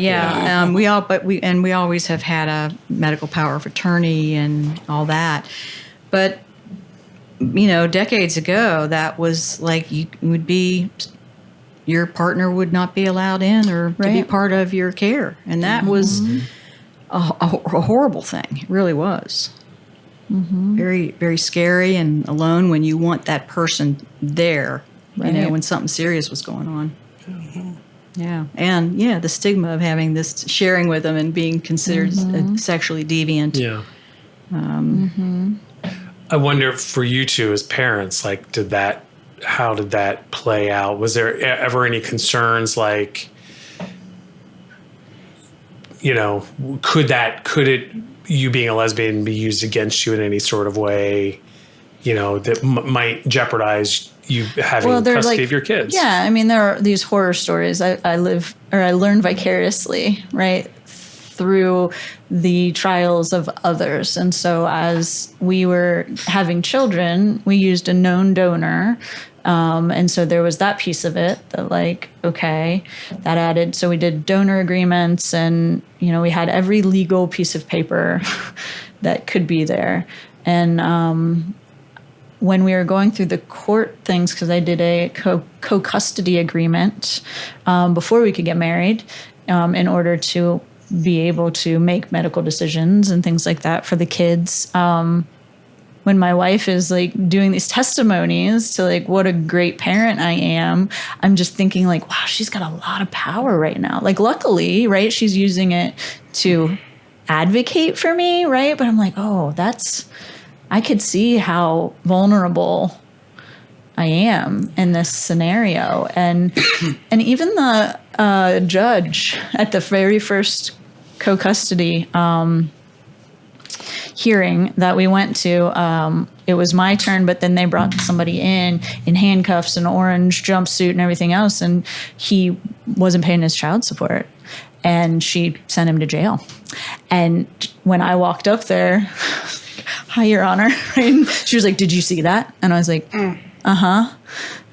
we always have had a medical power of attorney and all that. But you know, decades ago, that was like your partner would not be allowed in or to be part of your care, and that was a horrible thing. It really was. Very, very scary and alone when you want that person there, you know, when something serious was going on. And the stigma of having this, sharing with them and being considered sexually deviant. Yeah. I wonder for you two as parents, like, how did that play out? Was there ever any concerns like, you know, could it, you being a lesbian, be used against you in any sort of way, you know, that might jeopardize you having custody of your kids? Yeah, I mean, there are these horror stories. I learn vicariously, right, through the trials of others. And so as we were having children, we used a known donor. And so there was that piece of it that that added. So we did donor agreements and, you know, we had every legal piece of paper that could be there. And when we were going through the court things, because I did a co-custody agreement before we could get married, in order to be able to make medical decisions and things like that for the kids. When my wife is like doing these testimonies to like what a great parent I am, I'm just thinking like, wow, she's got a lot of power right now. Like, luckily, right, she's using it to advocate for me, right? But I'm like, oh, I could see how vulnerable I am in this scenario. And even the judge at the very first co-custody hearing that we went to, it was my turn, but then they brought somebody in handcuffs and orange jumpsuit and everything else, and he wasn't paying his child support, and she sent him to jail. And when I walked up there, hi, Your Honor, and she was like, did you see that? And I was like, uh-huh.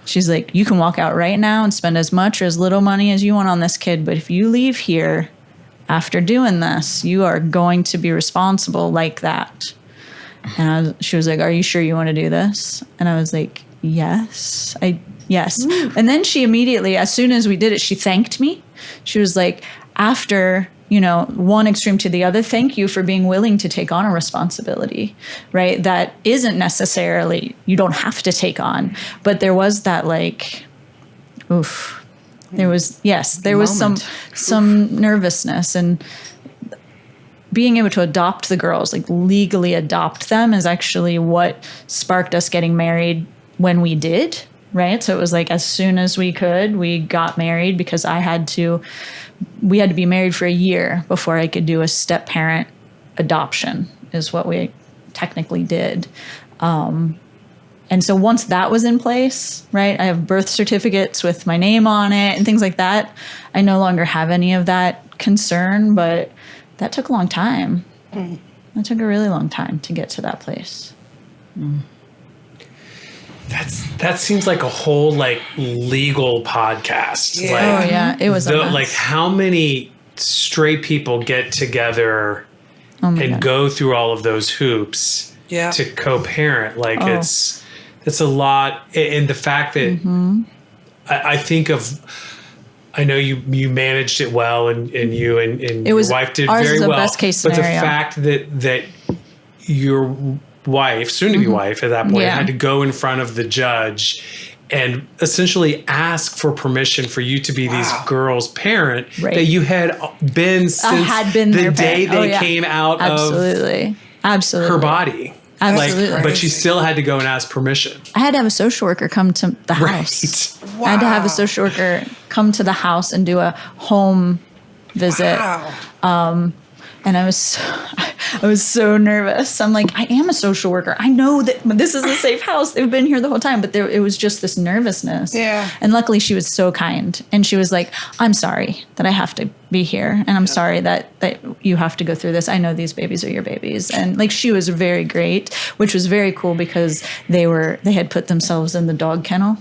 She's like, you can walk out right now and spend as much or as little money as you want on this kid, but if you leave here after doing this, you are going to be responsible like that. And she was like, are you sure you want to do this? And I was like, yes. And then she immediately, as soon as we did it, she thanked me. She was like, after, one extreme to the other, thank you for being willing to take on a responsibility, right? That isn't necessarily, you don't have to take on. But there was that like, oof. There was some nervousness, and being able to adopt the girls, like legally adopt them, is actually what sparked us getting married when we did, right? So it was like as soon as we could, we got married, because we had to be married for a year before I could do a step parent adoption, is what we technically did. And so once that was in place, right, I have birth certificates with my name on it and things like that. I no longer have any of that concern, but that took a long time. That took a really long time to get to that place. That seems like a whole like legal podcast. Yeah. Like, It was a mess. like how many straight people get together and God. go through all of those hoops to co-parent. Like it's a lot. And the fact that I think of, I know you managed it well, and you and your wife did very well. Best case scenario. But the fact that your wife, soon to be wife at that point, had to go in front of the judge and essentially ask for permission for you to be these girls' parent that you had been since the day they came out of her body. Absolutely. Like, but she still had to go and ask permission. I had to have a social worker come to the house. Right. Wow. I had to have a social worker come to the house and do a home visit. Wow. And I was so nervous. I'm like, I am a social worker. I know that this is a safe house. They've been here the whole time. But it was just this nervousness. Yeah. And luckily she was so kind. And she was like, I'm sorry that I have to be here. And I'm sorry that you have to go through this. I know these babies are your babies. And like, she was very great, which was very cool, because they had put themselves in the dog kennel.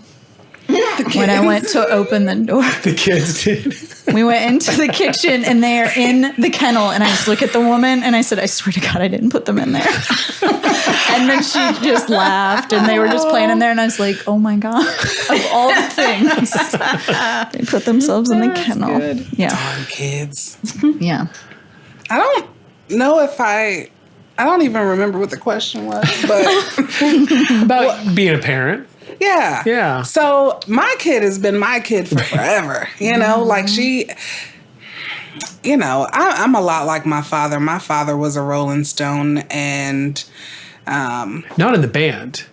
When I went to open the door, The kids did. we went into the kitchen and they are in the kennel, and I just look at the woman and I said, I swear to God, I didn't put them in there. And then she just laughed, and they were just playing in there, and I was like, oh my God, of all the things, they put themselves in the kennel. Good. Yeah. Darn kids. Yeah. I don't know if I don't even remember what the question was, but About being a parent. yeah. Yeah. So my kid has been my kid for forever, like she, I'm a lot like my father. My father was a Rolling Stone, and Not in the band.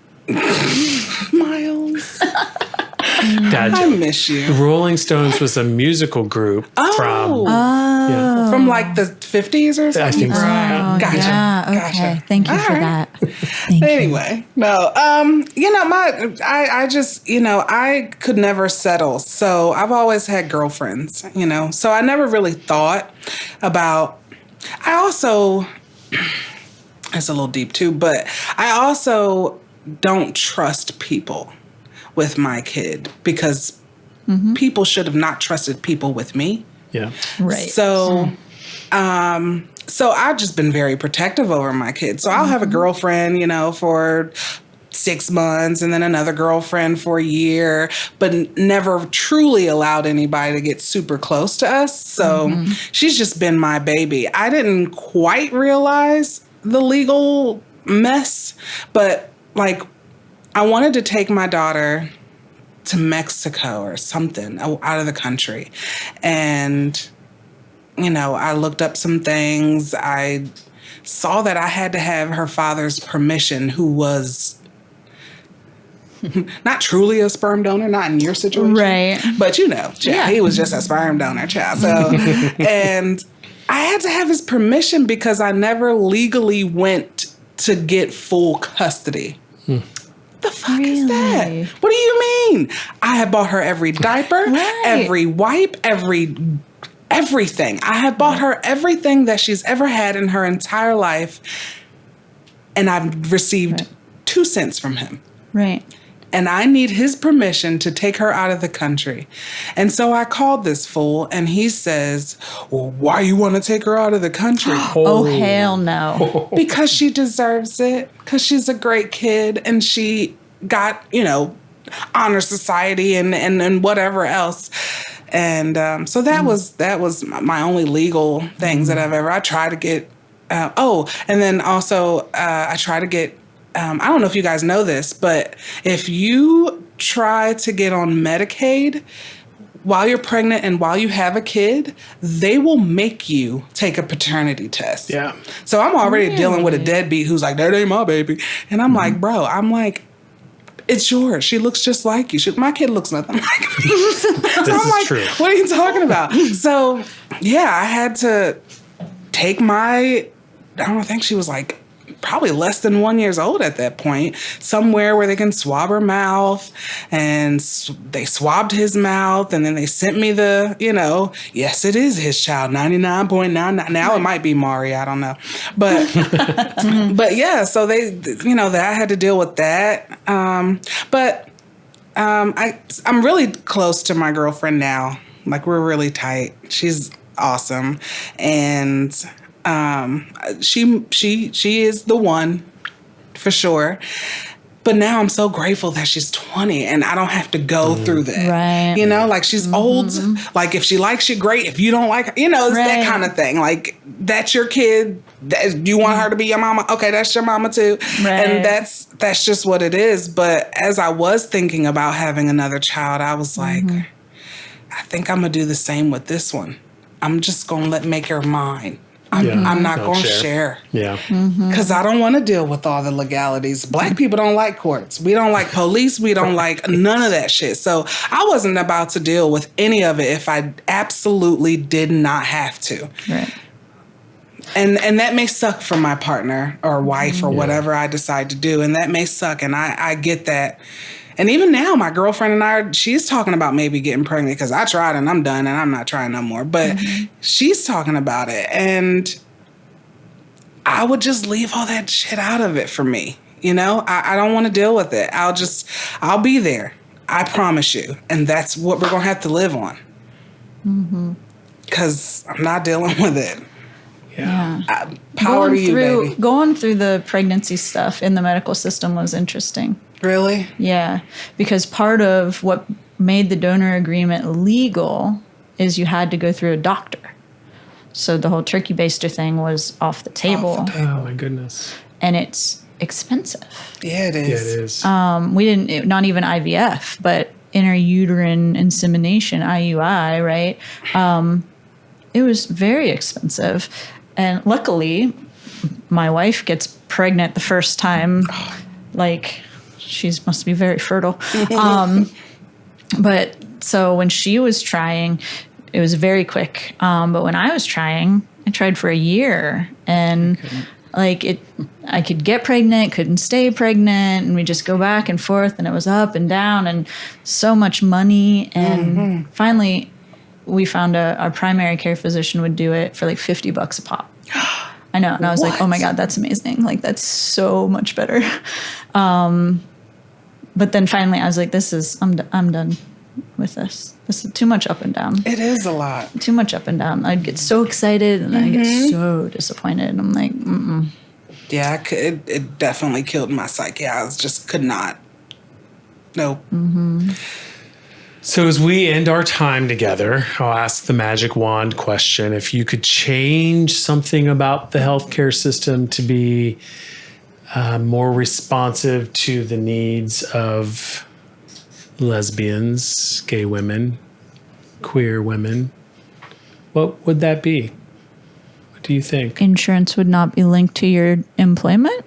Miles, Dad I joke. miss The you. Rolling Stones was a musical group from From like the 50s or something? I think so. Oh, Gotcha. yeah. Okay. Gotcha. Thank you All for right. that. Thank you. Anyway, no, I just, I could never settle. So I've always had girlfriends, so I never really thought about, I also, it's a little deep too, but I also don't trust people with my kid, because people should have not trusted people with me. Yeah. Right. So, so I've just been very protective over my kids. So I'll have a girlfriend, for 6 months, and then another girlfriend for a year, but never truly allowed anybody to get super close to us. So she's just been my baby. I didn't quite realize the legal mess, but like I wanted to take my daughter to Mexico or something out of the country. And, you know, I looked up some things. I saw that I had to have her father's permission, who was not truly a sperm donor, not in your situation. Right. But you know, child, he was just a sperm donor, child. So, and I had to have his permission because I never legally went to get full custody. The fuck is that? What do you mean? I have bought her every diaper, every wipe, everything. I have bought her everything that she's ever had in her entire life. And I've received 2 cents from him. Right. And I need his permission to take her out of the country. And so I called this fool, and he says, well, why you want to take her out of the country? Oh, hell no. Because she deserves it. Because she's a great kid, and she got, you know, honor society and whatever else. And so that was my only legal things that I tried to get. And then also I try to get, I don't know if you guys know this, but if you try to get on Medicaid while you're pregnant and while you have a kid, they will make you take a paternity test. Yeah. So I'm already dealing with a deadbeat who's like, that ain't my baby. And I'm like, bro, it's yours. She looks just like you. My kid looks nothing like me. So I'm like, true. what are you talking about? So, yeah, I had to take I think she was like probably less than 1 year old at that point, somewhere where they can swab her mouth. And they swabbed his mouth, and then they sent me the, you know, yes, it is his child, 99.99. Now it might be Mari, I don't know. But, but yeah, so they, you know, that I had to deal with that. I'm really close to my girlfriend now. Like, we're really tight. She's awesome. And she is the one for sure. But now I'm so grateful that she's 20 and I don't have to go through that. Right. You know, like she's old. Like if she likes you, great. If you don't like her, you know, it's that kind of thing. Like that's your kid. You want her to be your mama? Okay, that's your mama too. Right. And that's just what it is. But as I was thinking about having another child, I was like, I think I'm going to do the same with this one. I'm just going to make her mine. I'm not going to share. Yeah. Because I don't want to deal with all the legalities. Black people don't like courts. We don't like police. We don't like none of that shit. So I wasn't about to deal with any of it if I absolutely did not have to. Right. And that may suck for my partner or wife or whatever I decide to do. And that may suck. And I get that. And even now, my girlfriend and she's talking about maybe getting pregnant because I tried and I'm done and I'm not trying no more. But she's talking about it. And I would just leave all that shit out of it for me. You know, I don't want to deal with it. I'll be there. I promise you. And that's what we're going to have to live on. Because I'm not dealing with it. Yeah. Power to you, baby. Going through the pregnancy stuff in the medical system was interesting. Really? Yeah, because part of what made the donor agreement legal is you had to go through a doctor. So the whole turkey baster thing was off the table. Oh, my goodness. And it's expensive. Yeah, it is. Yeah, it is. Not even IVF, but intrauterine insemination, IUI, right? It was very expensive. And luckily, my wife gets pregnant the first time, like... She must be very fertile. But so when she was trying, it was very quick. But when I was trying, I tried for a year and I could get pregnant, couldn't stay pregnant. And we just go back and forth and it was up and down and so much money. And finally we found our primary care physician would do it for like $50 a pop. I know. And I was like, oh my God, that's amazing. Like that's so much better. But then finally I was like, I'm done with this. This is too much up and down. It is a lot. Too much up and down. I'd get so excited and then I'd get so disappointed. And I'm like, Yeah, it definitely killed my psyche. I could not. Nope. So as we end our time together, I'll ask the magic wand question. If you could change something about the healthcare system to be more responsive to the needs of lesbians, gay women, queer women, what would that be? What do you think? Insurance would not be linked to your employment.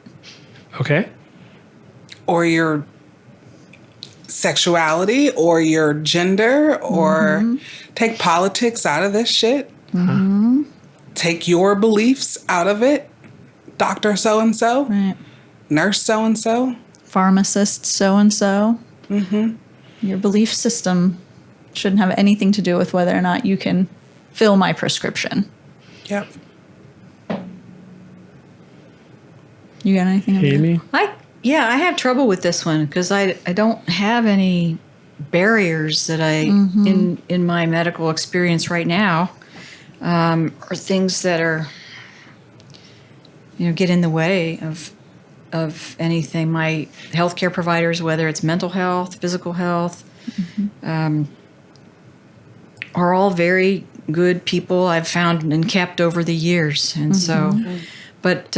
Okay. Or your sexuality or your gender or take politics out of this shit. Take your beliefs out of it. Doctor so-and-so. Right. Nurse so-and-so. Pharmacist so-and-so. Your belief system shouldn't have anything to do with whether or not you can fill my prescription. Yep. You got anything? Amy? I have trouble with this one because I don't have any barriers that in my medical experience right now, or things that are, get in the way of anything. My healthcare providers, whether it's mental health, physical health, are all very good people I've found and kept over the years. And but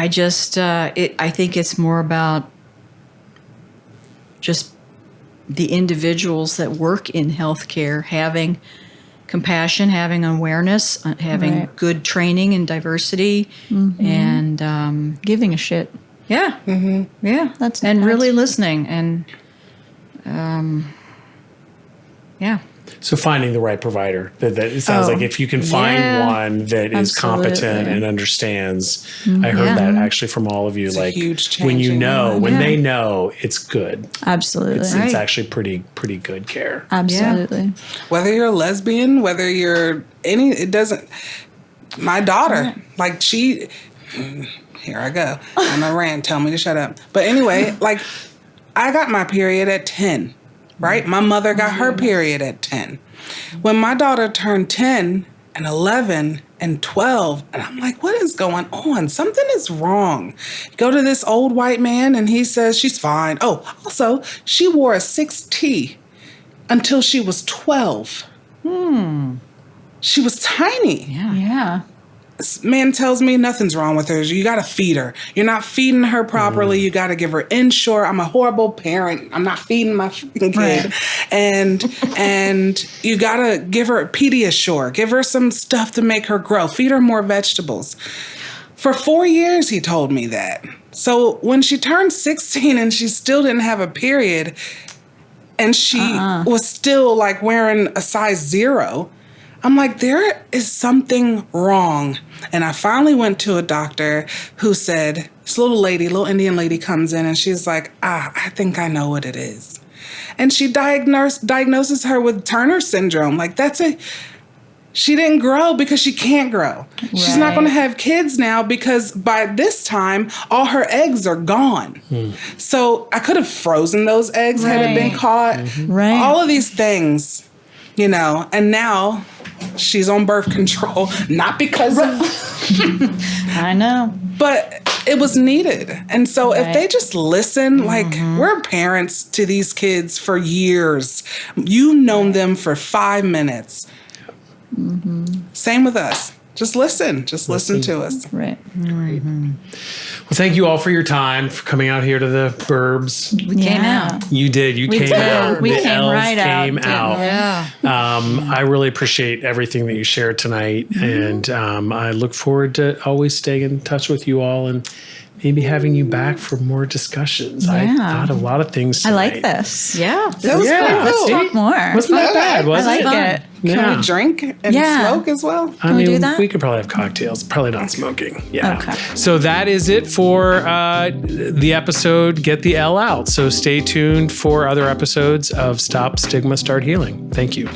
I think it's more about just the individuals that work in healthcare having compassion, having awareness, having good training and diversity, and Giving a shit. yeah, That's really listening and yeah. So finding the right provider. That it sounds like if you can find one that is competent and understands. I heard that actually from all of you. It's a huge when you changing know, one. when they know, it's good. Absolutely. It's actually pretty good care. Absolutely. Whether you're a lesbian, whether you're it doesn't. My daughter, here I go. I'm a rant. Tell me to shut up. But anyway, I got my period at 10. Right? My mother got her period at 10. When my daughter turned 10 and 11 and 12, and I'm like, what is going on? Something is wrong. Go to this old white man and he says she's fine. Oh, also, she wore a 6T until she was 12. She was tiny. Yeah. This man tells me nothing's wrong with her. You got to feed her. You're not feeding her properly. You got to give her Ensure. I'm a horrible parent. I'm not feeding my freaking kid. Right. And you got to give her Pediasure. Give her some stuff to make her grow. Feed her more vegetables. For 4 years, he told me that. So when she turned 16 and she still didn't have a period, and she was still wearing a size 0, I'm like, there is something wrong. And I finally went to a doctor who said, this little Indian lady comes in and she's like, I think I know what it is. And she diagnoses her with Turner syndrome. She didn't grow because she can't grow. Right. She's not going to have kids now because by this time, all her eggs are gone. So I could have frozen those eggs had it been caught. Right. All of these things, and now she's on birth control, not because of... I know. But it was needed. And so if they just listen, we're parents to these kids for years. You've known them for 5 minutes. Same with us. Just listen. Just listen to us. Right. Well, thank you all for your time, for coming out here to the burbs. We came out. You did. You came out. We The came elves right out, came didn't out. we? Yeah. I really appreciate everything that you shared tonight. And I look forward to always staying in touch with you all and maybe having you back for more discussions. I thought a lot of things tonight. I like this. Yeah. That was pretty cool. Let's talk more. Wasn't that bad, was I it? like it. Can we drink and smoke as well? I mean, we do that? we could probably have cocktails. Probably not smoking. Yeah. Okay. So that is it for the episode Get the L Out. So stay tuned for other episodes of Stop Stigma, Start Healing. Thank you.